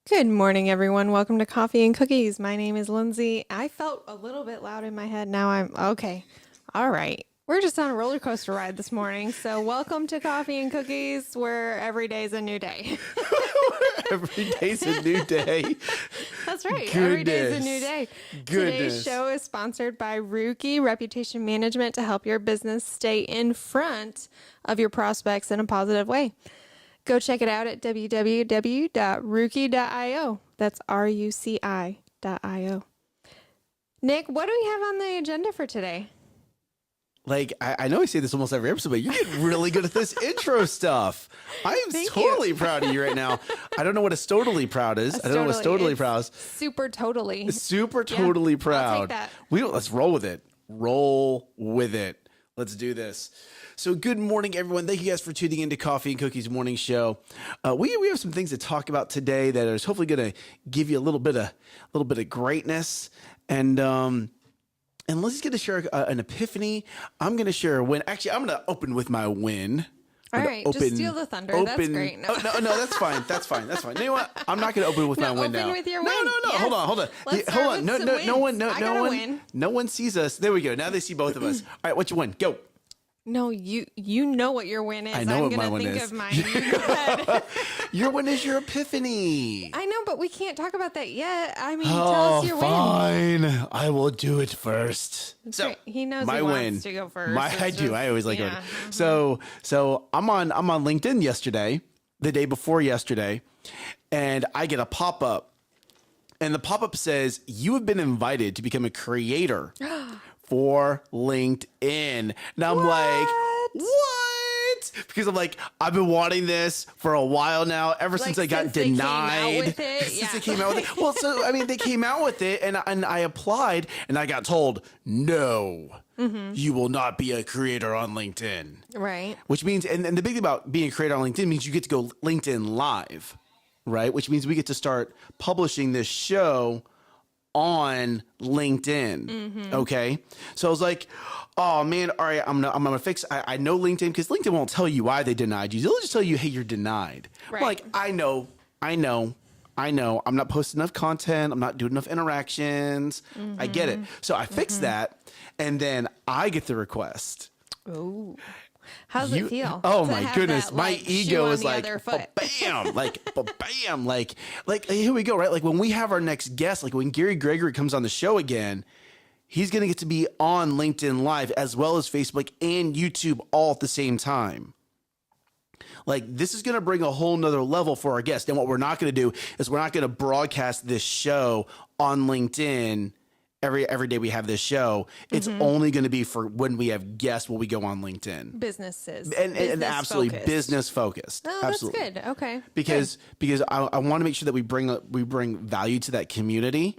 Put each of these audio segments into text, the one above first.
Good morning, everyone. Welcome to Coffee and Cookies. My name is Lindsay. I felt a little bit loud in my head. Now I'm okay. All right. We're just on a roller coaster ride this morning. So welcome to Coffee and Cookies, where every day is a new day. Every day's a new day. That's right. Goodness. Every day is a new day. Goodness. Today's show is sponsored by Rookie Reputation Management to help your business stay in front of your prospects in a positive way. Go check it out at www.rookie.io. That's RUCI.io. Nick, what do we have on the agenda for today? Like, I know I say this almost every episode, but you're getting really good at this intro stuff. I am totally proud of you right now. I don't know what a stotally proud is. I don't know what a totally proud is. Super totally. Super totally proud. I'll take that. Let's roll with it. Roll with it. Let's do this. So good morning, everyone. Thank you guys for tuning into Coffee and Cookies Morning Show. We have some things to talk about today that is hopefully going to give you a little bit of greatness. And Lizzie's going to share an epiphany. I'm going to share a win. Actually, I'm going to open with my win. All right, just steal the thunder. That's great. No. No, that's fine. That's fine. You know what? I'm not going to open with my win now. Open with your win. No. Yes. Hold on. Let's Hold on. start with some wins. No one sees us. There we go. Now they see both of us. All right, what's your win? Go. No, you know what your win is. I know what my win is. Of mine. You go ahead. Your win is your epiphany. I know, but we can't talk about that yet. I mean, tell us your win. Fine. I will do it first. So great. He knows my he win. Wants to go first. I do. I always like yeah. it. So I'm on LinkedIn yesterday, the day before yesterday, and I get a pop-up. And the pop-up says, "You have been invited to become a creator for LinkedIn." Now I'm like, what? Because I'm like, I've been wanting this for a while now, ever since I got denied. Since they came out with it. Well, so I mean, they came out with it, and I applied, and I got told, no, you will not be a creator on LinkedIn. Right. Which means, and the big thing about being a creator on LinkedIn means you get to go LinkedIn live, right? Which means we get to start publishing this show on LinkedIn. Okay. So I was like, oh man, all right, I'm gonna fix. I know LinkedIn, because LinkedIn won't tell you why they denied you. They'll just tell you, hey, you're denied. Right. I'm like, I know. I'm not posting enough content. I'm not doing enough interactions. I get it. So I fixed that, and then I get the request. Oh. How's it feel? Oh my goodness. That, my ego is like, bam, bam, like here we go, right? Like when we have our next guest, like when Gary Gregory comes on the show again, he's going to get to be on LinkedIn Live as well as Facebook and YouTube all at the same time. Like this is going to bring a whole nother level for our guest. And what we're not going to do is we're not going to broadcast this show on LinkedIn every day we have this show. It's only going to be for when we have guests when we go on LinkedIn. Businesses. And absolutely focused. Business focused. Oh, absolutely. that's good. Okay. Because I want to make sure that we bring value to that community.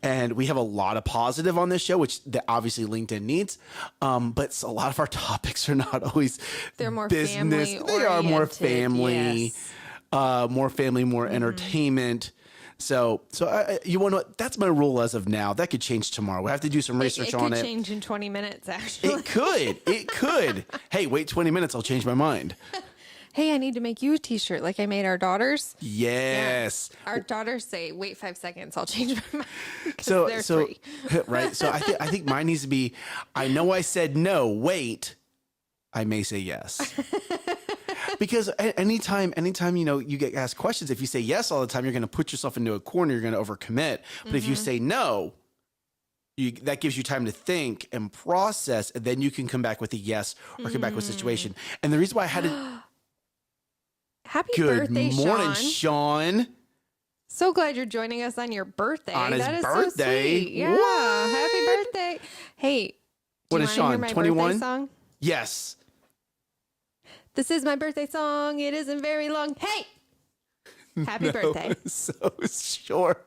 And we have a lot of positive on this show, which obviously LinkedIn needs. But a lot of our topics are not always They're more business. family They are more family, yes. more entertainment. So you want to know, that's my rule as of now. That could change tomorrow. We have to do some research on it. It could change in 20 minutes, actually. It could. Hey, wait 20 minutes. I'll change my mind. Hey, I need to make you a t-shirt like I made our daughters. Yes. Yeah. Our daughters say, wait 5 seconds. I'll change my mind. So, they're free. Right. So I think mine needs to be, I know I said no, wait, I may say yes. Because anytime, you get asked questions, if you say yes all the time, you're going to put yourself into a corner. You're going to overcommit. But if you say no, that gives you time to think and process, and then you can come back with a yes or come back with a situation. And the reason why I had to... Happy birthday, Good morning, Sean. So glad you're joining us on your birthday. On his that is birthday? So sweet. Yeah. What? Happy birthday. Hey, What is Sean, 21? Song? Yes. This is my birthday song. It isn't very long. Hey! Happy birthday. So short.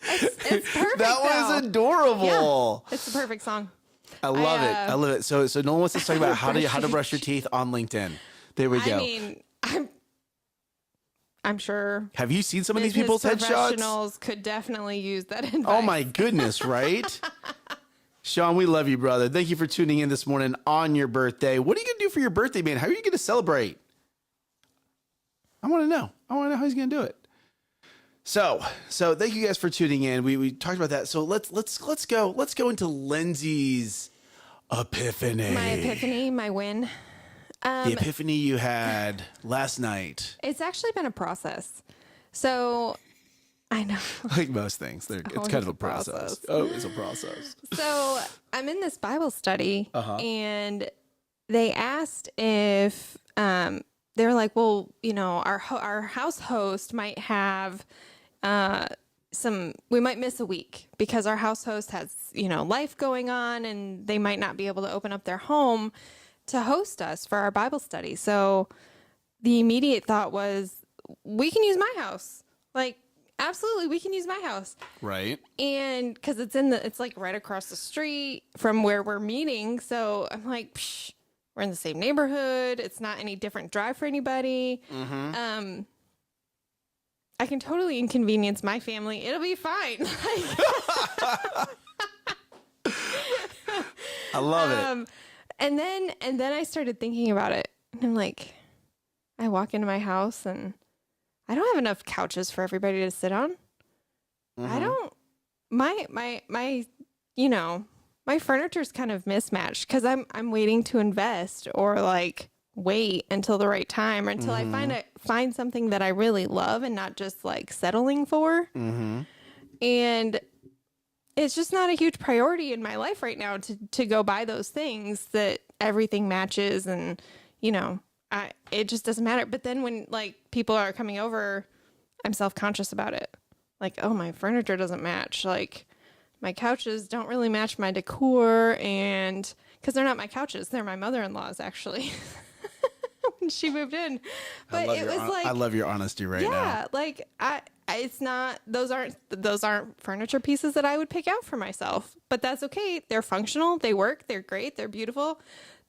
It's perfect. That was though. adorable. Yeah, it's the perfect song. I love it. I love it. So no one wants to talk about how to brush your teeth on LinkedIn. There we go. I mean, I'm sure. Have you seen some of these people's headshots? Professionals could definitely use that advice. Oh my goodness, right? Sean, we love you, brother. Thank you for tuning in this morning on your birthday. What are you going to do for your birthday, man? How are you going to celebrate? I want to know. I want to know how he's going to do it. So thank you guys for tuning in. We talked about that. So let's go into Lindsay's epiphany. My epiphany, my win. The epiphany you had last night. It's actually been a process. So I know. Like most things, it's kind of a process. Oh, it's a process. So I'm in this Bible study, and they asked if they were like, well, our house host might have we might miss a week because our house host has life going on, and they might not be able to open up their home to host us for our Bible study. So the immediate thought was, we can use my house. Like, absolutely, we can use my house. Right. And because it's like right across the street from where we're meeting. So I'm like, psh, we're in the same neighborhood. It's not any different drive for anybody. Mm-hmm. I can totally inconvenience my family. It'll be fine. I love it. And then I started thinking about it. And I'm like, I walk into my house and I don't have enough couches for everybody to sit on. Mm-hmm. I don't, my furniture's kind of mismatched because I'm waiting to invest or like wait until the right time or until I find something that I really love and not just like settling for. Mm-hmm. And it's just not a huge priority in my life right now to go buy those things that everything matches and, it just doesn't matter. But then when like people are coming over, I'm self-conscious about it. Like, oh, my furniture doesn't match. Like my couches don't really match my decor, and because they're not my couches, they're my mother-in-law's actually. When she moved in, but it was like, I love your honesty right now. Yeah, like it's not, those aren't furniture pieces that I would pick out for myself, but that's okay. They're functional. They work. They're great. They're beautiful.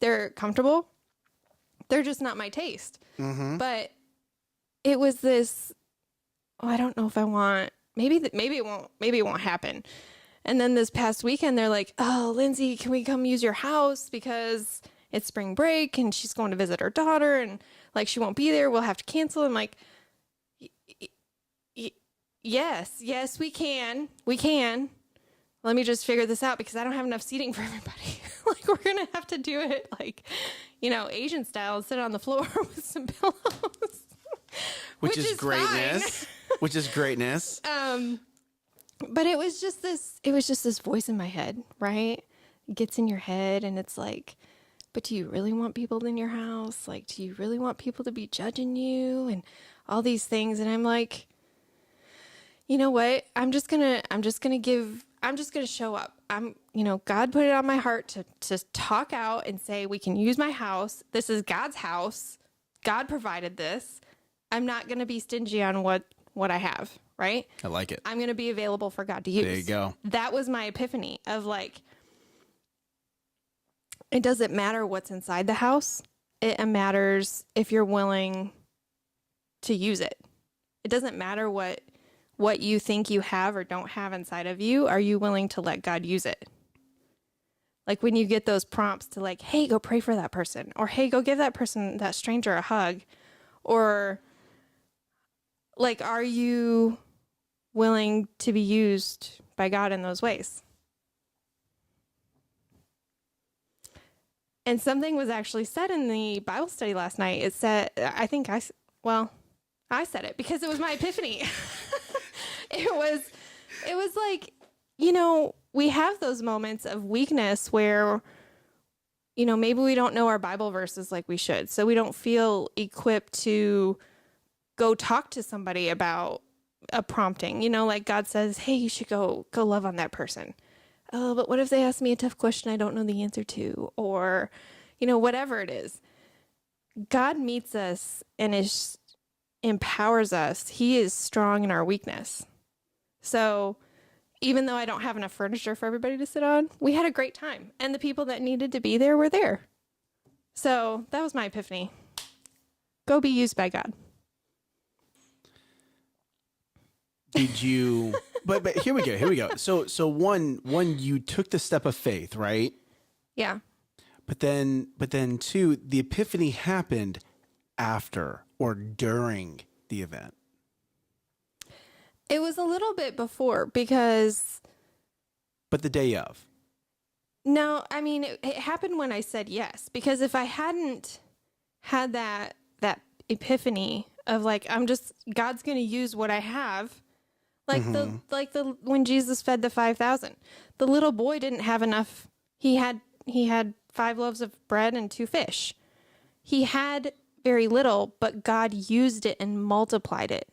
They're comfortable. They're just not my taste. Mm-hmm. But it was this, I don't know if I want, maybe it won't happen. And then this past weekend, they're like, oh, Lindsay, can we come use your house? Because it's spring break and she's going to visit her daughter and like, she won't be there. We'll have to cancel. I'm like, yes, we can. Let me just figure this out because I don't have enough seating for everybody. Like, we're going to have to do it like, Asian style, sit on the floor with some pillows. Which is greatness. Which is greatness. But it was just this voice in my head, right? It gets in your head and it's like, but do you really want people in your house? Like, do you really want people to be judging you and all these things? And I'm like, you know what? I'm just gonna show up. God put it on my heart to talk out and say, we can use my house. This is God's house. God provided this. I'm not going to be stingy on what I have. Right. I like it. I'm going to be available for God to use. There you go. That was my epiphany of like, it doesn't matter what's inside the house. It matters if you're willing to use it. It doesn't matter what you think you have or don't have inside of you. Are you willing to let God use it? Like when you get those prompts to like, hey, go pray for that person, or hey, go give that stranger a hug, or like, are you willing to be used by God in those ways? And something was actually said in the Bible study last night. It said, I said it because it was my epiphany. It was like, we have those moments of weakness where, maybe we don't know our Bible verses like we should. So we don't feel equipped to go talk to somebody about a prompting, like God says, hey, you should go love on that person. Oh, but what if they ask me a tough question I don't know the answer to? Or, whatever it is. God meets us and empowers us. He is strong in our weakness. So even though I don't have enough furniture for everybody to sit on, we had a great time. And the people that needed to be there were there. So that was my epiphany. Go be used by God. Did you? But here we go. So one, you took the step of faith, right? Yeah. But then two, the epiphany happened after or during the event. It was a little bit before because But the day of. no, I mean it happened when I said yes. Because if I hadn't had that epiphany of like God's going to use what I have, like the when Jesus fed the 5,000, the little boy didn't have enough. He had 5 loaves of bread and 2 fish. He had very little, but God used it and multiplied it.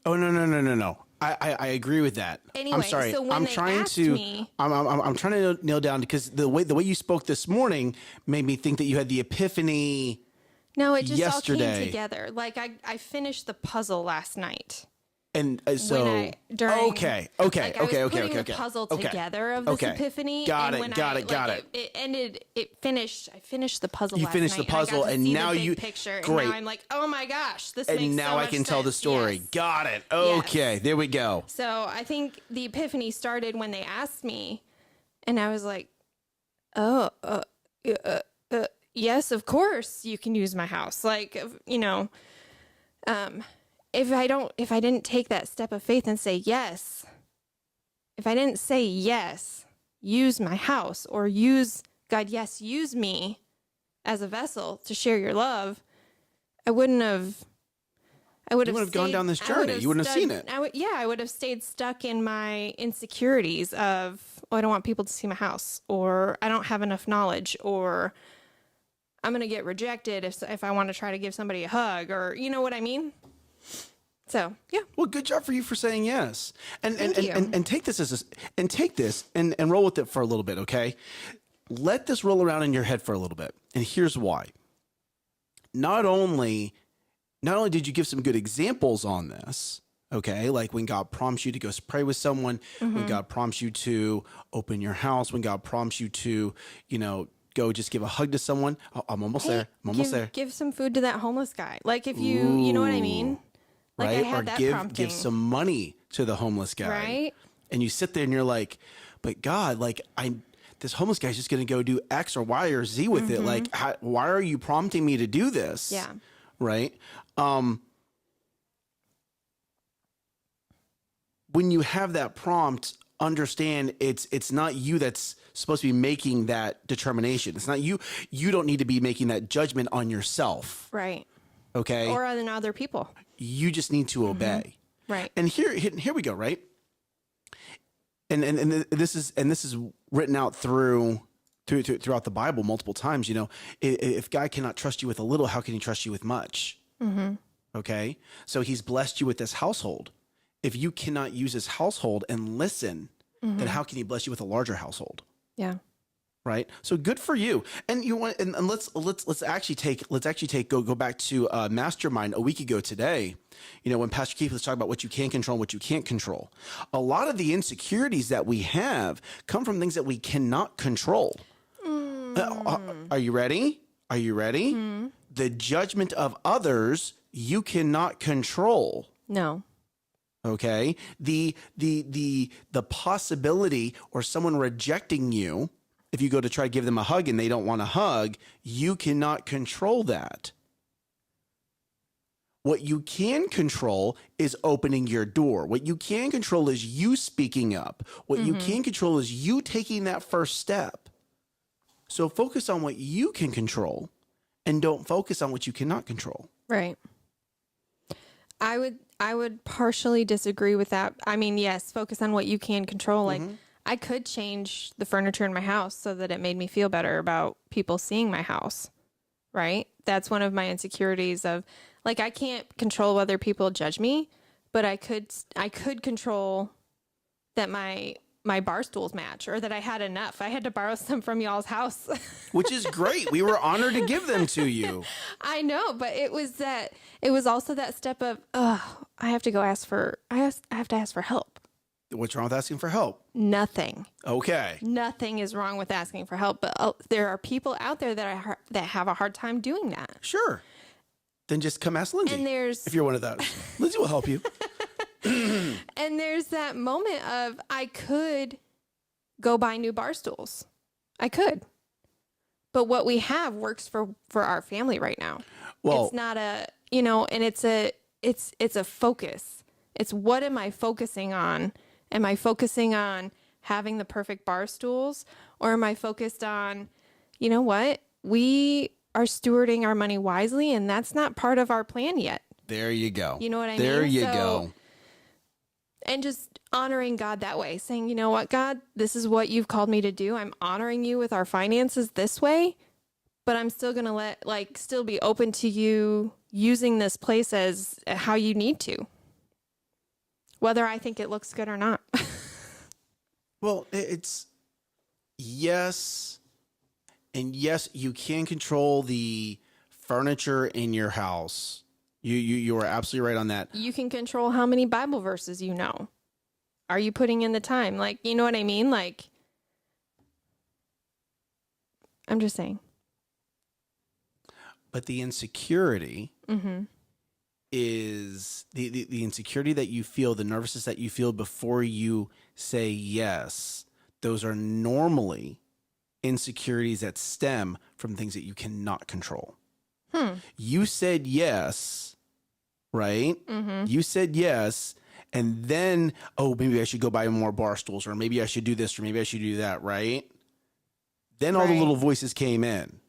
Oh, no. I agree with that. Anyway, I'm sorry. so when I'm they trying asked to me- I'm trying to nail down because the way you spoke this morning made me think that you had the epiphany. No, it just all yesterday. came together. Like I finished the puzzle last night. And so okay. okay. Like I was putting the Okay. puzzle Okay. together of this Okay. epiphany. Got and it, when got it. It ended. It finished. I finished the puzzle. You last finished the night, and I got puzzle, to and see now the big you- picture. great. And now I'm like, oh my gosh, this makes and now so I much can tell the sense. story. Yes. Got it. Okay. Yes. There we go. So I think the epiphany started when they asked me, and I was like, oh, yes, of course you can use my house. Like, if I didn't take that step of faith and say yes, if I didn't say yes, use my house or use me as a vessel to share your love, I would have gone down this journey. You wouldn't have seen it. I would have stayed stuck in my insecurities of, oh, I don't want people to see my house, or I don't have enough knowledge, or I'm going to get rejected if I want to try to give somebody a hug, or you know what I mean? So, yeah. Well, good job for you for saying yes. And Thank you. and take this and roll with it for a little bit, okay? Let this roll around in your head for a little bit. And here's why. Not only did you give some good examples on this, okay? Like when God prompts you to go pray with someone, when God prompts you to open your house, when God prompts you to, go just give a hug to someone. Oh, I'm almost there. I'm almost there. Give some food to that homeless guy. Like if you know what I mean? Like right? I had Or that give prompting. some money to the homeless guy. Right? And you sit there and you're like, but God, like this homeless guy's just going to go do X or Y or Z with it. Like, why are you prompting me to do this? Yeah. Right. When you have that prompt, understand it's not you that's supposed to be making that determination. It's not you. You don't need to be making that judgment on yourself. Right. Okay. Or on other people. You just need to obey. Right. And here we go, right? And this is written out throughout the Bible multiple times. If God cannot trust you with a little, how can He trust you with much? Okay, so He's blessed you with this household. If you cannot use His household and listen, then how can He bless you with a larger household? Yeah. Right. So good for you. And let's actually go back to Mastermind a week ago today. When Pastor Keith was talking about what you can control and what you can't control. A lot of the insecurities that we have come from things that we cannot control. Are you ready? Are you ready? The judgment of others you cannot control. No. Okay. The possibility or someone rejecting you. If you go to try to give them a hug and they don't want a hug, you cannot control that. What you can control is opening your door. What you can control is you speaking up. What you can control is you taking that first step. So focus on what you can control and don't focus on what you cannot control. Right. I would partially disagree with that. I mean, yes, focus on what you can control. Like I could change the furniture in my house so that it made me feel better about people seeing my house. Right? That's one of my insecurities of like I can't control whether people judge me, but I could control that my bar stools match or that I had enough. I had to borrow some from y'all's house. Which is great. We were honored to give them to you. I know, but it was also that step of, I have to ask for help. What's wrong with asking for help? Nothing. Okay. Nothing is wrong with asking for help, but there are people out there that have a hard time doing that. Sure. Then just come ask Lindsay. And if you're one of those. Lindsay will help you. And there's that moment of I could go buy new bar stools. I could. But what we have works for our family right now. Well, it's not and it's a focus. It's what am I focusing on? Am I focusing on having the perfect bar stools, or am I focused on, you know what? We are stewarding our money wisely, and that's not part of our plan yet. There you go. You know what I mean? There you go. And just honoring God that way, saying, you know what, God, this is what you've called me to do. I'm honoring you with our finances this way, but I'm still going to still be open to you using this place as how you need to, whether I think it looks good or not. Well, it's yes. And yes, you can control the furniture in your house. You are absolutely right on that. You can control how many Bible verses you know. Are you putting in the time? Like, you know what I mean? Like, I'm just saying. But the insecurity is the insecurity that you feel, the nervousness that you feel before you say yes. Those are normally insecurities that stem from things that you cannot control. You said yes, right? You said yes, and then, oh, maybe I should go buy more bar stools, or maybe I should do this, or maybe I should do that, right? Then all the little voices came in.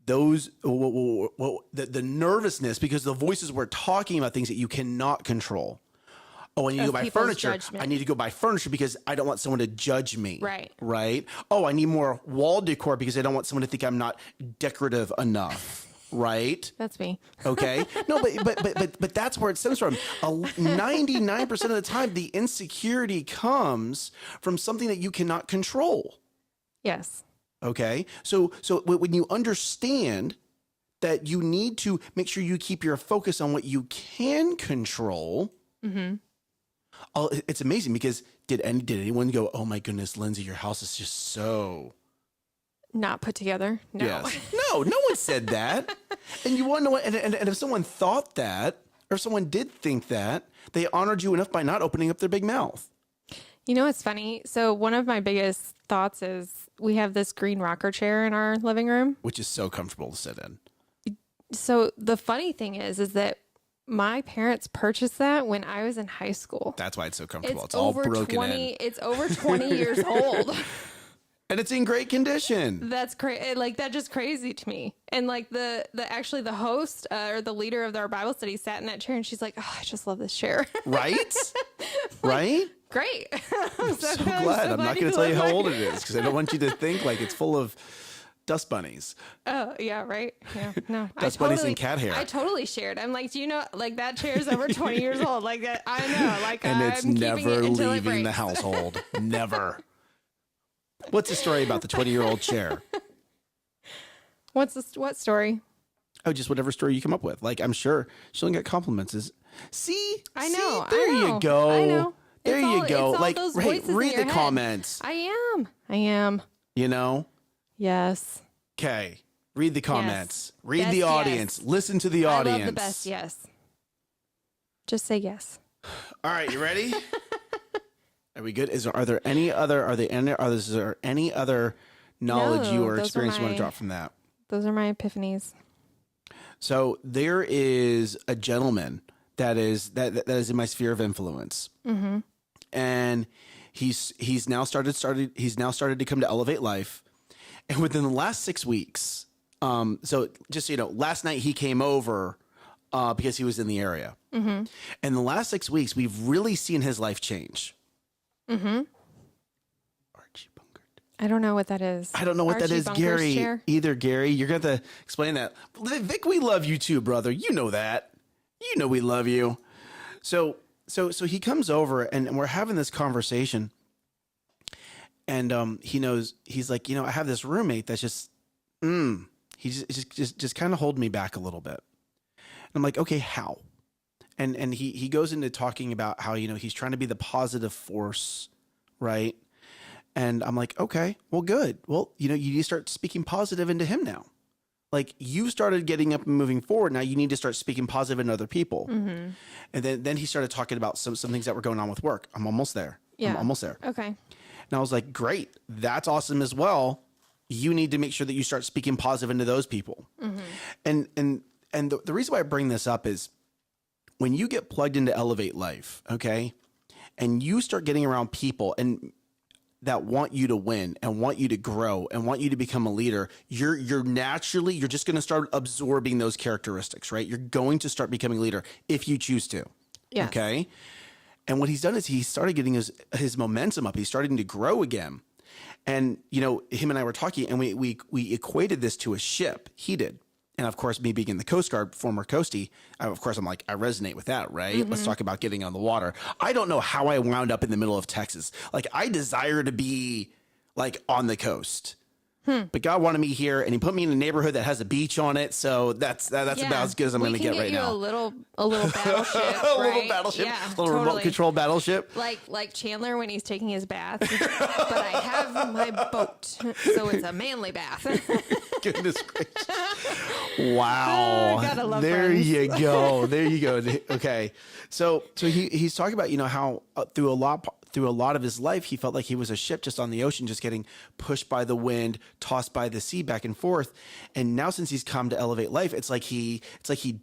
Those, the nervousness, because the voices were talking about things that you cannot control. Oh, I need to go buy furniture. I need to go buy furniture because I don't want someone to judge me. Right. Right. Oh, I need more wall decor because I don't want someone to think I'm not decorative enough. Right. That's me. Okay. No, but that's where it stems from. 99% of the time, the insecurity comes from something that you cannot control. Yes. Okay. So when you understand that you need to make sure you keep your focus on what you can control. It's amazing because did anyone go, oh my goodness, Lindsay, your house is just so not put together? No. Yes. No one said that. And you want to know what, and if someone thought that, or if someone did think that, they honored you enough by not opening up their big mouth. You know, it's funny. So one of my biggest thoughts is we have this green rocker chair in our living room, which is so comfortable to sit in. So the funny thing is that my parents purchased that when I was in high school. That's why it's so comfortable. It's all broken in. It's over 20 years old. And it's in great condition. That's crazy. Like, that's just crazy to me. And like the host or the leader of our Bible study sat in that chair and she's like, oh, I just love this chair. Right? Right? Great. I'm so glad. I'm not going to tell you how old it is because I don't want you to think like it's full of dust bunnies. Oh, yeah, right. Yeah, no. Dust bunnies and cat hair. I totally shared. I'm like, do you know, like that chair's over 20 years old. Like that, I know. Like, and it's I'm never leaving the household. Never. What's the story about the 20-year-old chair? What story? Oh, just whatever story you come up with. Like, I'm sure she'll get compliments. I know. There you go. I know. There you go. Like, hey, read the comments. I am. You know? Yes. Okay. Read the comments. Yes. Read Best the audience. Yes. Listen to the audience. I love the best yes. Just say yes. All right, you ready? Are we good? Is there any other knowledge you or experience you want to drop from that? Those are my epiphanies. So there is a gentleman that is in my sphere of influence. Mm-hmm. And he's now started to come to Elevate Life. And within the last 6 weeks, so just, last night he came over because he was in the area. Mm-hmm. And the last 6 weeks, we've really seen his life change. Mm-hmm. Archie Bunkert. I don't know what that is. I don't know what Archie that is, Bunker's Gary. chair? Either, Gary. You're going to have to explain that. Vic, we love you too, brother. You know that. You know we love you. So he comes over and we're having this conversation. And he knows, he's like, I have this roommate that's just, he just kind of holding me back a little bit. And I'm like, okay, how? And he goes into talking about how, he's trying to be the positive force, right? And I'm like, okay, well, good. Well, you need to start speaking positive into him now. Like, you started getting up and moving forward. Now you need to start speaking positive into other people. Mm-hmm. And then he started talking about some things that were going on with work. I'm almost there. Yeah. I'm almost there. Okay. And I was like, great. That's awesome as well. You need to make sure that you start speaking positive into those people. Mm-hmm. And the reason why I bring this up is when you get plugged into Elevate Life, okay, and you start getting around people and that want you to win and want you to grow and want you to become a leader, you're just going to start absorbing those characteristics, right? You're going to start becoming a leader if you choose to. Yes. Okay. And what he's done is he started getting his momentum up. He's starting to grow again. And, him and I were talking, and we equated this to a ship. He did. And of course, me being in the Coast Guard, former Coastie, I'm like, I resonate with that, right? Mm-hmm. Let's talk about getting on the water. I don't know how I wound up in the middle of Texas. Like, I desire to be like on the coast. But God wanted me here, and he put me in a neighborhood that has a beach on it. So that's about as good as I'm going to get right now. A little battleship, a right? little battleship, yeah, a little remote control battleship. Like Chandler when he's taking his bath. But I have my boat, so it's a manly bath. Goodness gracious! Wow, gotta love there friends. you go. There you go. Okay, so he's talking about how through a lot of his life, he felt like he was a ship just on the ocean, just getting pushed by the wind, tossed by the sea back and forth. And now since he's come to Elevate Life, it's like he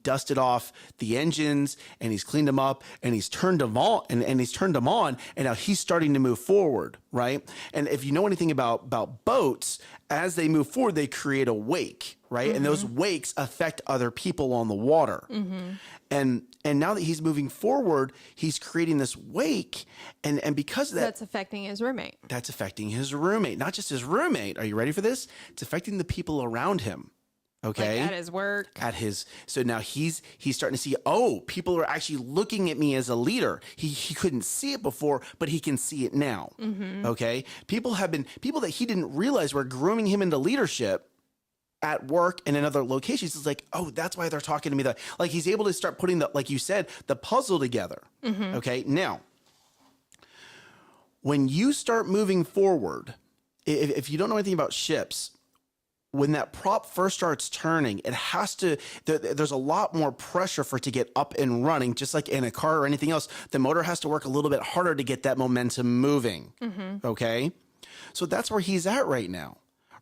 dusted off the engines and he's cleaned them up and he's turned them on and now he's starting to move forward, right? And if you know anything about boats, as they move forward, they create a wake, right? Mm-hmm. And those wakes affect other people on the water. Mm-hmm. And now that he's moving forward, he's creating this wake, and because of that, that's affecting his roommate. That's affecting his roommate, not just his roommate. Are you ready for this? It's affecting the people around him. Okay, like at his work, so now he's starting to see, people are actually looking at me as a leader. He couldn't see it before, but he can see it now. Mm-hmm. Okay, people that he didn't realize were grooming him into leadership at work and in other locations. It's like, that's why they're talking to me. That, like, he's able to start putting like you said, the puzzle together. Mm-hmm. Okay. Now, when you start moving forward, if you don't know anything about ships, when that prop first starts turning, there's a lot more pressure for it to get up and running, just like in a car or anything else. The motor has to work a little bit harder to get that momentum moving. Mm-hmm. Okay. So that's where he's at right now.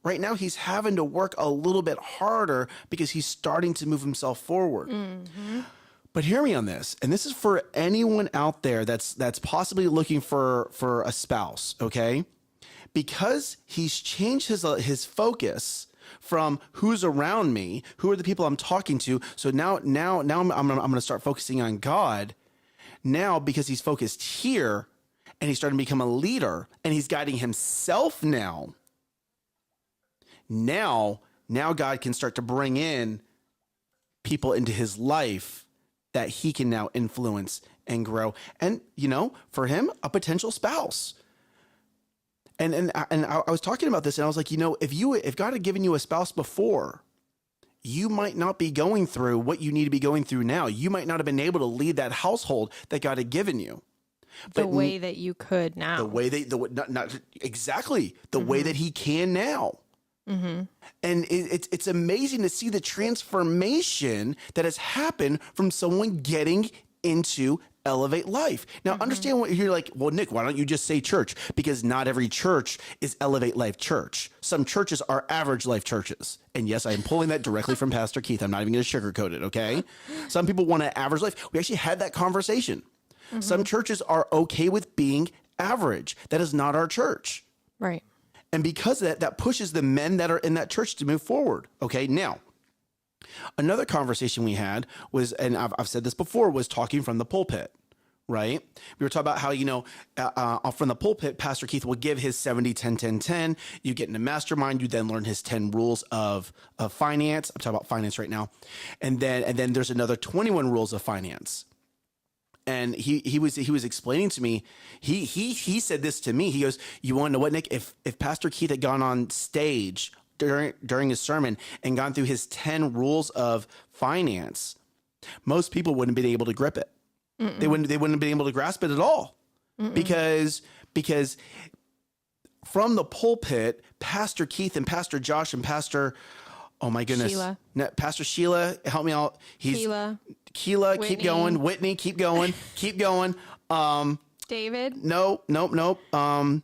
Right now, he's having to work a little bit harder because he's starting to move himself forward. Mm-hmm. But hear me on this, and this is for anyone out there that's possibly looking for a spouse, okay? Because he's changed his focus from who's around me, who are the people I'm talking to. So now I'm going to start focusing on God. Now, because he's focused here, and he's starting to become a leader, and he's guiding himself now. Now God can start to bring in people into his life that he can now influence and grow. And, for him, a potential spouse. And I was talking about this, and I was like, if God had given you a spouse before, you might not be going through what you need to be going through now. You might not have been able to lead that household that God had given you. The way that you could now. The way not exactly the way that he can now. Mm-hmm. And it's amazing to see the transformation that has happened from someone getting into Elevate Life. Now, understand what you're like, well, Nick, why don't you just say church? Because not every church is Elevate Life Church. Some churches are average life churches. And yes, I am pulling that directly from Pastor Keith. I'm not even going to sugarcoat it, okay? Some people want an average life. We actually had that conversation. Mm-hmm. Some churches are okay with being average. That is not our church. Right. And because of that pushes the men that are in that church to move forward. Okay, now, another conversation we had was, and I've said this before, was talking from the pulpit, right? We were talking about how, from the pulpit, Pastor Keith will give his 70-10-10-10. You get in a mastermind, you then learn his 10 rules of finance. I'm talking about finance right now. And then there's another 21 rules of finance. And he was explaining to me, he said this to me. He goes, you want to know what, Nick? If Pastor Keith had gone on stage during his sermon and gone through his 10 rules of finance, most people wouldn't have been able to grip it. Mm-mm. They wouldn't have been able to grasp it at all. Mm-mm. Because from the pulpit, Pastor Keith and Pastor Josh and Pastor, oh my goodness, Pastor Sheila, help me out. Keela, Whitney. Keep going. Whitney, keep going. Keep going. David. Nope.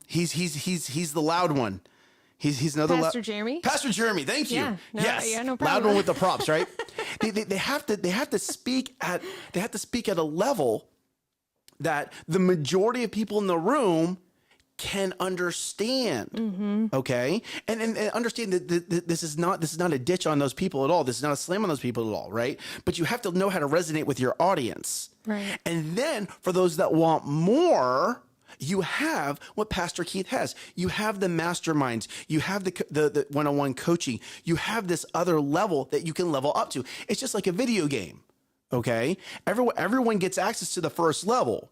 He's the loud one. He's another Pastor Jeremy. Pastor Jeremy, thank you. Yeah, no yes, problem. Loud one with the props, right? They have to speak at a level that the majority of people in the room can understand. Okay. And understand that this is not a ditch on those people at all. This is not a slam on those people at all. Right. But you have to know how to resonate with your audience. Right. And then for those that want more, you have what Pastor Keith has. You have the masterminds. You have the one-on-one coaching. You have this other level that you can level up to. It's just like a video game. Okay. Everyone gets access to the first level,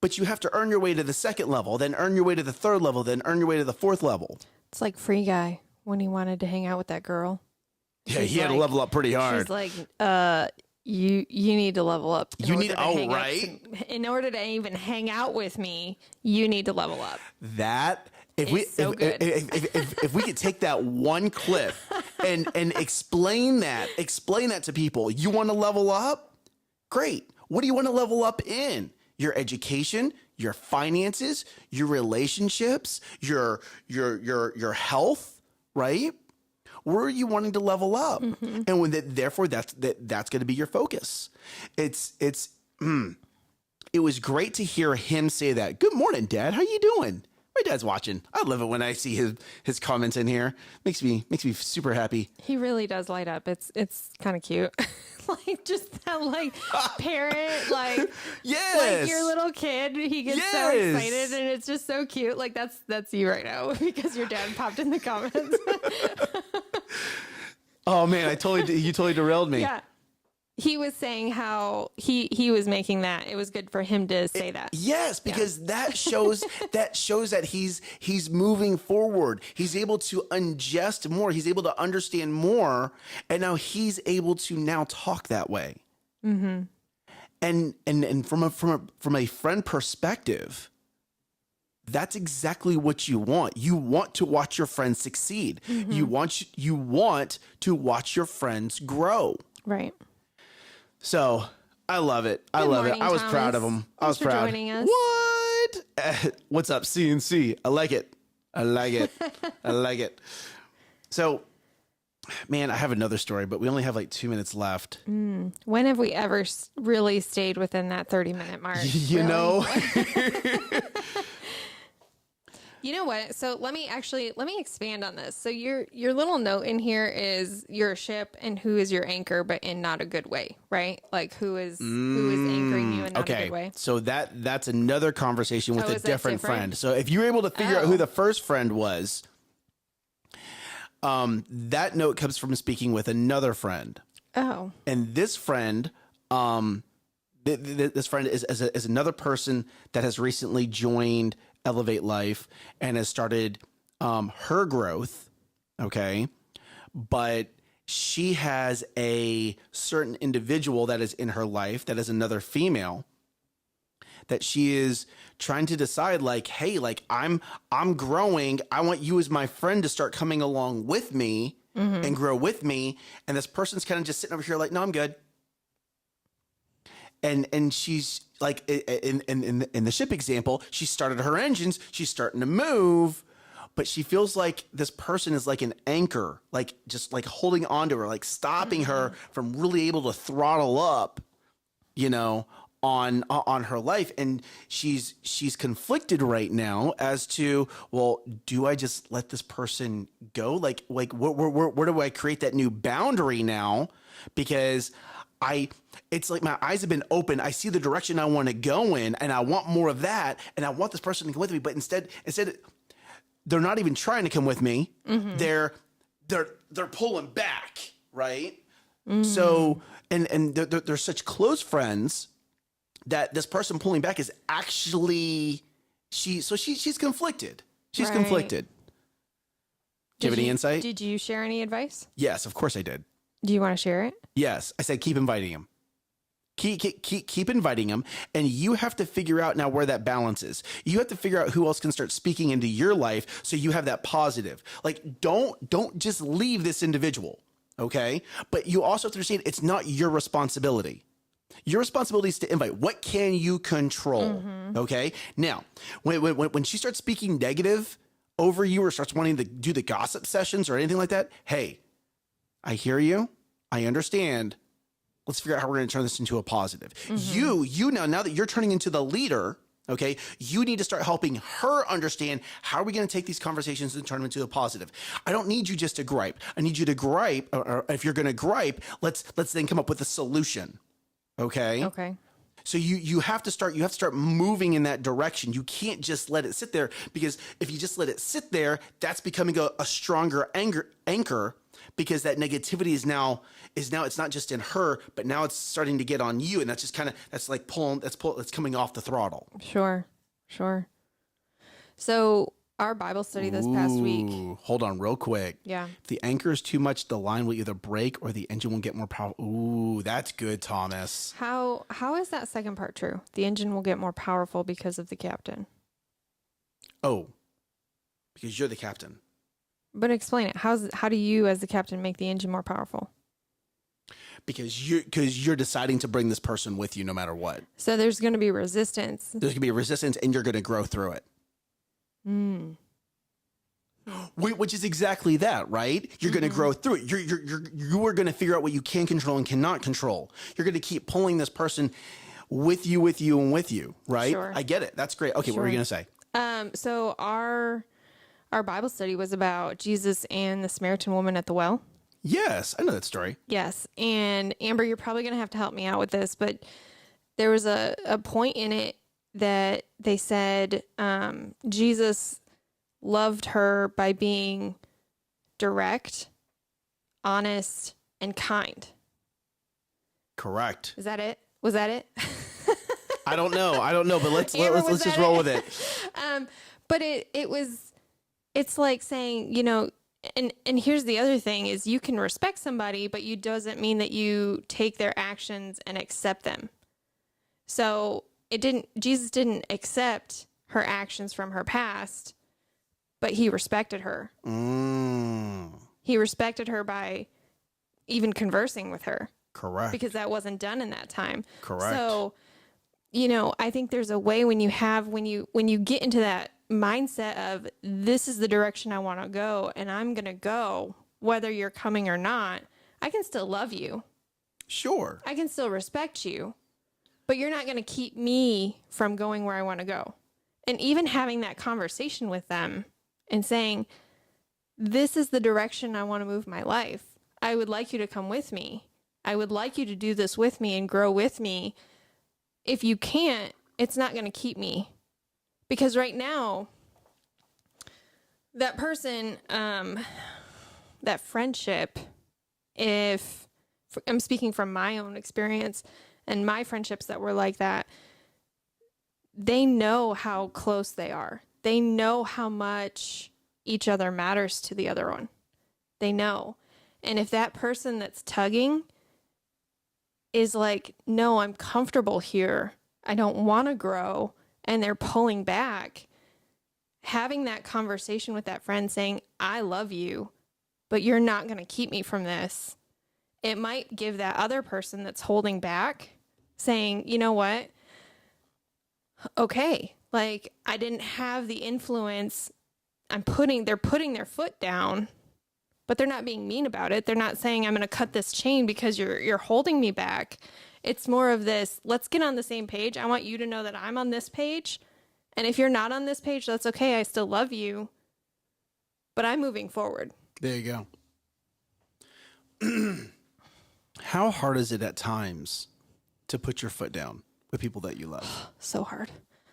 but you have to earn your way to the second level, then earn your way to the third level, then earn your way to the fourth level. It's like Free Guy when he wanted to hang out with that girl. Yeah, he had to level up pretty hard. She's like, you need to level up. In order to even hang out with me, you need to level up. If we could take that one clip and explain that to people, you want to level up? Great. What do you want to level up in? Your education, your finances, your relationships, your health, right? Where are you wanting to level up? And therefore that's going to be your focus. It was great to hear him say that. Good morning, Dad. How you doing? My dad's watching. I love it when I see his comments in here. Makes me super happy. He really does light up. It's kind of cute. Like just that parent, like your little kid, he gets so excited and it's just so cute. Like that's you right now because your dad popped in the comments. Oh man, you totally derailed me. Yeah. He was saying how he was making that. It was good for him to say that. Yes, because that shows that he's moving forward. He's able to ingest more. He's able to understand more, and now he's able to now talk that way. And from a friend perspective, that's exactly what you want. You want to watch your friends succeed. You want to watch your friends grow. Right. So I love it. I love it. I was proud of him. I was proud. Joining us. What? What's up, CNC? I like it. I like it. So, man, I have another story, but we only have like 2 minutes left. When have we ever really stayed within that 30-minute mark? You know? You know what? So let me expand on this. So your little note in here is you're a ship and who is your anchor, but in not a good way, right? Like who is anchoring you in not a good way. So that's another conversation with a different friend. So if you're able to figure out who the first friend was, that note comes from speaking with another friend. Oh. And this friend, this friend is another person that has recently joined Elevate Life and has started her growth. Okay. But she has a certain individual that is in her life that is another female that she is trying to decide like, hey, like I'm growing. I want you as my friend to start coming along with me and grow with me. And this person's kind of just sitting over here like, no, I'm good. And she's like, in the ship example, she started her engines. She's starting to move, but she feels like this person is like an anchor, like just like holding on to her, like stopping her from really able to throttle up, you know, on her life. And she's conflicted right now as to, well, do I just let this person go? Like where do I create that new boundary now? Because it's like my eyes have been open. I see the direction I want to go in and I want more of that. And I want this person to come with me. But instead they're not even trying to come with me. They're pulling back. Right. So, and they're such close friends that this person pulling back is actually, she's conflicted. She's conflicted. Do you have any insight? Did you share any advice? Yes, of course I did. Do you want to share it? Yes. I said, keep inviting him. Keep inviting him. And you have to figure out now where that balance is. You have to figure out who else can start speaking into your life. So you have that positive, like, don't just leave this individual. Okay. But you also have to understand it's not your responsibility. Your responsibility is to invite. What can you control? Okay. Now, when she starts speaking negative over you or starts wanting to do the gossip sessions or anything like that, hey, I hear you. I understand. Let's figure out how we're going to turn this into a positive. You now that you're turning into the leader, okay, you need to start helping her understand how are we going to take these conversations and turn them into a positive. I don't need you just to gripe. I need you to gripe, or if you're going to gripe, let's then come up with a solution. Okay. Okay. So you have to start moving in that direction. You can't just let it sit there, because if you just let it sit there, that's becoming a stronger anchor, because that negativity is now it's not just in her, but now it's starting to get on you, and that's just that's coming off the throttle. Sure. So our Bible study this past week. Hold on real quick. Yeah. If the anchor is too much, the line will either break or the engine will get more powerful. Ooh, that's good, Thomas. How is that second part true? The engine will get more powerful because of the captain. Oh, because you're the captain. But explain it. How do you as the captain make the engine more powerful? Because you're deciding to bring this person with you no matter what. So there's going to be resistance. There's going to be resistance, and you're going to grow through it. Which is exactly that, right? You're going to grow through it. You are going to figure out what you can control and cannot control. You're going to keep pulling this person with you, right? Sure. I get it. That's great. Okay, what were you going to say? So our Bible study was about Jesus and the Samaritan woman at the well. Yes, I know that story. Yes. And Amber, you're probably going to have to help me out with this, but there was a point in it that they said Jesus loved her by being direct, honest, and kind. Correct. Is that it? Was that it? I don't know, but let's just roll with it. But it's like saying, and here's the other thing is you can respect somebody, but you doesn't mean that you take their actions and accept them. So Jesus didn't accept her actions from her past, but he respected her. He respected her by even conversing with her. Correct. Because that wasn't done in that time. Correct. So, I think there's a way when you get into that mindset of this is the direction I want to go and I'm going to go, whether you're coming or not, I can still love you. Sure. I can still respect you, but you're not going to keep me from going where I want to go. And even having that conversation with them and saying, this is the direction I want to move my life. I would like you to come with me. I would like you to do this with me and grow with me. If you can't, it's not going to keep me. Because right now, that person, that friendship, if I'm speaking from my own experience and my friendships that were like that, they know how close they are. They know how much each other matters to the other one. They know. And if that person that's tugging is like, no, I'm comfortable here, I don't want to grow, and they're pulling back, having that conversation with that friend saying, I love you, but you're not going to keep me from this. It might give that other person that's holding back saying, you know what? Okay, like I didn't have the influence. They're putting their foot down, but they're not being mean about it. They're not saying I'm going to cut this chain because you're holding me back. It's more of this, let's get on the same page. I want you to know that I'm on this page. And if you're not on this page, that's okay. I still love you, but I'm moving forward. There you go. How hard is it at times to put your foot down with people that you love? So hard.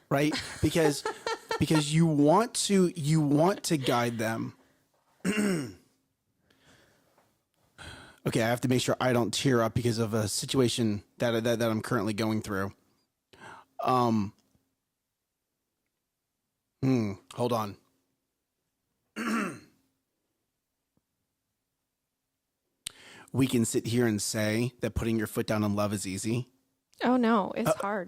Right? Because you want to guide them. Okay, I have to make sure I don't tear up because of a situation that I'm currently going through. Hold on. We can sit here and say that putting your foot down in love is easy. Oh no, it's hard.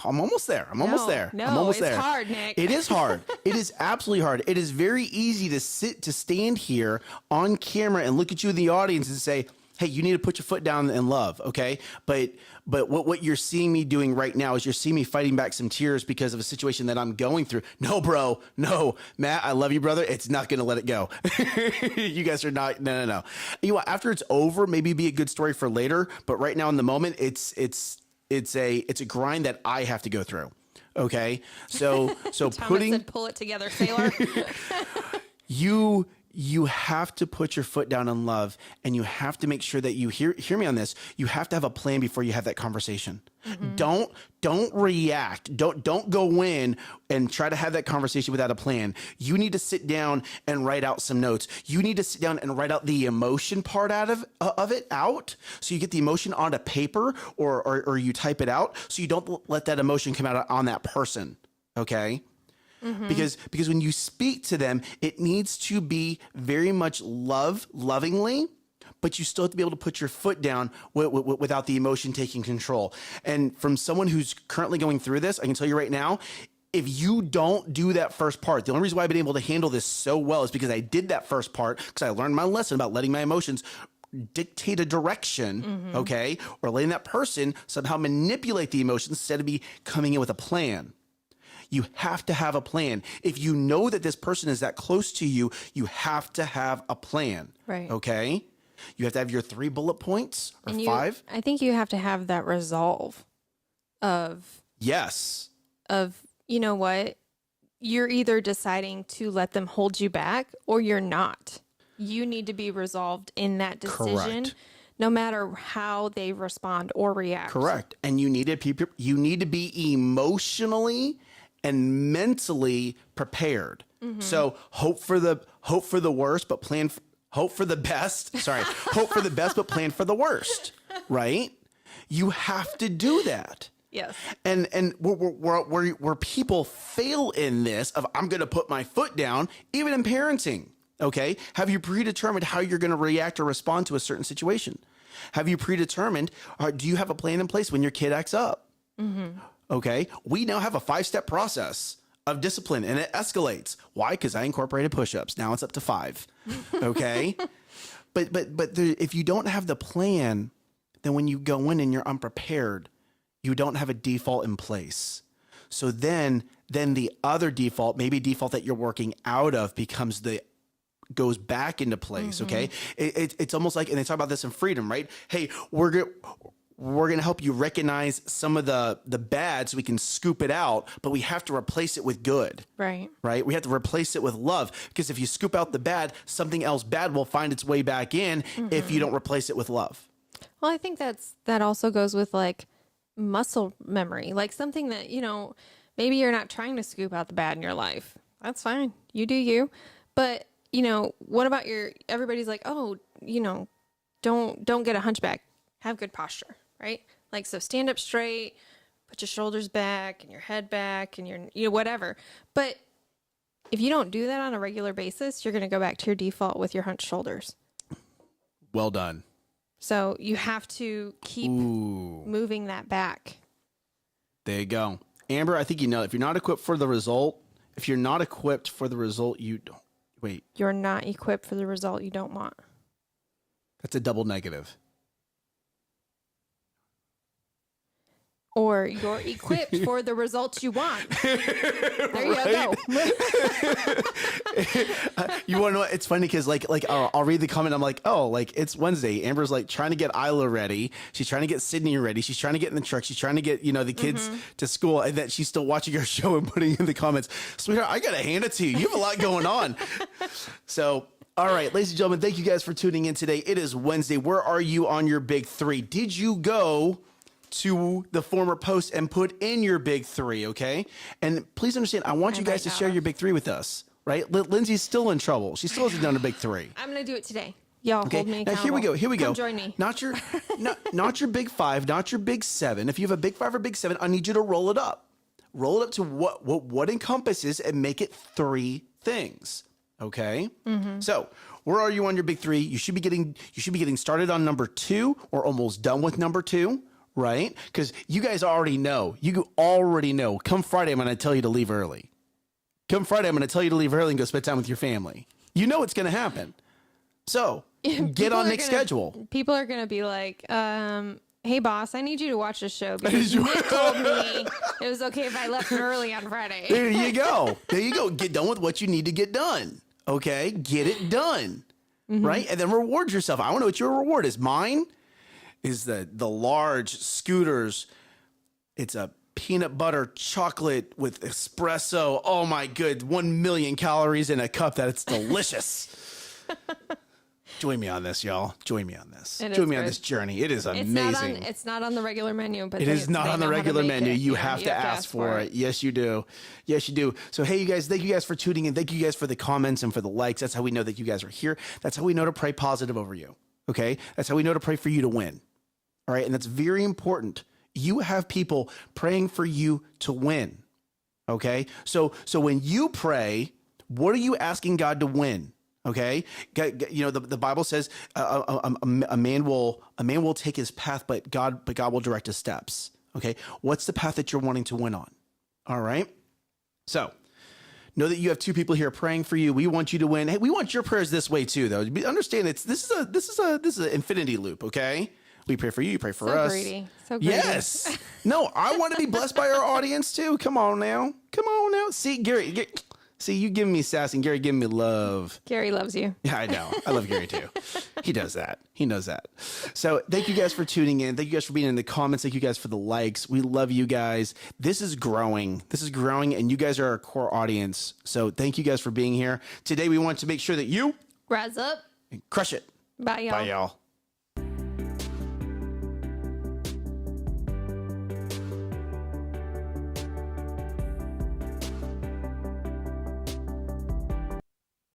I'm almost there. I'm almost there. It's hard, Nick. It is hard. It is absolutely hard. It is very easy to stand here on camera and look at you in the audience and say, hey, you need to put your foot down in love. Okay. But but what you're seeing me doing right now is you're seeing me fighting back some tears because of a situation that I'm going through. No, bro. No, Matt, I love you, brother. It's not going to let it go. You guys are not. No. You know what? After it's over, maybe be a good story for later. But right now in the moment, it's a grind that I have to go through. Okay. So Thomas said, pull it together, sailor. You have to put your foot down in love, and you have to make sure that you hear me on this. You have to have a plan before you have that conversation. Don't react. Don't go in and try to have that conversation without a plan. You need to sit down and write out some notes. You need to sit down and write out the emotion part out of it out. So you get the emotion onto paper or you type it out. So you don't let that emotion come out on that person. Okay. Because when you speak to them, it needs to be very much lovingly, but you still have to be able to put your foot down without the emotion taking control. And from someone who's currently going through this, I can tell you right now, if you don't do that first part, the only reason why I've been able to handle this so well is because I did that first part, because I learned my lesson about letting my emotions dictate a direction, okay, or letting that person somehow manipulate the emotions instead of me coming in with a plan. You have to have a plan. If you know that this person is that close to you, you have to have a plan. Right. Okay? You have to have your 3 bullet points or 5. I think you have to have that resolve of, yes, you know what? You're either deciding to let them hold you back or you're not. You need to be resolved in that decision. Correct. No matter how they respond or react. Correct. And you need to be emotionally and mentally prepared. So hope for the worst, but hope for the best. Sorry, hope for the best, but plan for the worst. Right? You have to do that. Yes. And where people fail in this of I'm going to put my foot down, even in parenting. Okay. Have you predetermined how you're going to react or respond to a certain situation? Have you predetermined, or do you have a plan in place when your kid acts up? Okay. We now have a 5-step process of discipline, and it escalates. Why? Because I incorporated push-ups. Now it's up to 5. Okay. but if you don't have the plan, then when you go in and you're unprepared, you don't have a default in place. So then the other default, maybe default that you're working out of, goes back into place. Okay. It's almost like, and they talk about this in Freedom, right? Hey, we're going to help you recognize some of the bad so we can scoop it out, but we have to replace it with good. Right. We have to replace it with love, because if you scoop out the bad, something else bad will find its way back in if you don't replace it with love. Well, I think that also goes with like muscle memory, like something that, maybe you're not trying to scoop out the bad in your life. That's fine. You do you. But, what about everybody's like, oh, don't get a hunchback. Have good posture, right? Like, so stand up straight, put your shoulders back and your head back and your, whatever. But if you don't do that on a regular basis, you're going to go back to your default with your hunched shoulders. Well done. So you have to keep moving that back. There you go. Amber, I think if you're not equipped for the result, you don't. Wait. You're not equipped for the result you don't want. That's a double negative. Or you're equipped for the results you want. There you go. You want to know what? It's funny because I'll read the comment. I'm like, oh, it's Wednesday. Amber's trying to get Isla ready. She's trying to get Sydney ready. She's trying to get in the truck. She's trying to get, the kids to school. And then she's still watching our show and putting in the comments, sweetheart, I got to hand it to you. You have a lot going on. So, all right, ladies and gentlemen, thank you guys for tuning in today. It is Wednesday. Where are you on your big 3? Did you go to the former post and put in your big 3, okay? And please understand, I want you guys to share your big 3 with us, right? Lindsay's still in trouble. She still hasn't done a big 3. I'm going to do it today. Y'all hold me accountable. Now here we go. Come join me. Not your big 5, not your big 7. If you have a big 5 or big 7, I need you to roll it up. Roll it up to what encompasses and make it 3 things, okay? So where are you on your big 3? You should be getting started on number 2 or almost done with number 2. Right? Because you guys already know. Come Friday, I'm going to tell you to leave early. And go spend time with your family. You know it's going to happen. So get on Nick's schedule. People are going to be like, Hey, boss, I need you to watch this show because Nick told me it was okay if I left early on Friday. There you go. There you go. Get done with what you need to get done. Okay? Get it done. Right? And then reward yourself. I want to know what your reward is. Mine is the large Scooters. It's a peanut butter chocolate with espresso. Oh, my good. 1 million calories in a cup. That's delicious. Join me on this, y'all. Join me on this. Join me on this journey. It is amazing. It's not on the regular menu, but it is not on the regular menu. You have to ask for it. Yes, you do. Yes, you do. So, hey, you guys, thank you guys for tuning in. Thank you guys for the comments and for the likes. That's how we know that you guys are here. That's how we know to pray positive over you. Okay? That's how we know to pray for you to win. All right? And that's very important. You have people praying for you to win. Okay? So when you pray, what are you asking God to win? Okay, you know the Bible says a man will take his path, but God will direct his steps. Okay, what's the path that you're wanting to win on? All right, so know that you have two people here praying for you. We want you to win. Hey, we want your prayers this way too, though. Understand this is an infinity loop. Okay, we pray for you, you pray for us. So greedy. Yes. No, I want to be blessed by our audience too. Come on now. See, Gary. See, you giving me sass and Gary giving me love. Gary loves you. Yeah, I know. I love Gary too. He does that. He knows that. So thank you guys for tuning in. Thank you guys for being in the comments. Thank you guys for the likes. We love you guys. This is growing. And you guys are our core audience. So thank you guys for being here. Today we want to make sure that you rise up and crush it. Bye, y'all. Bye, y'all.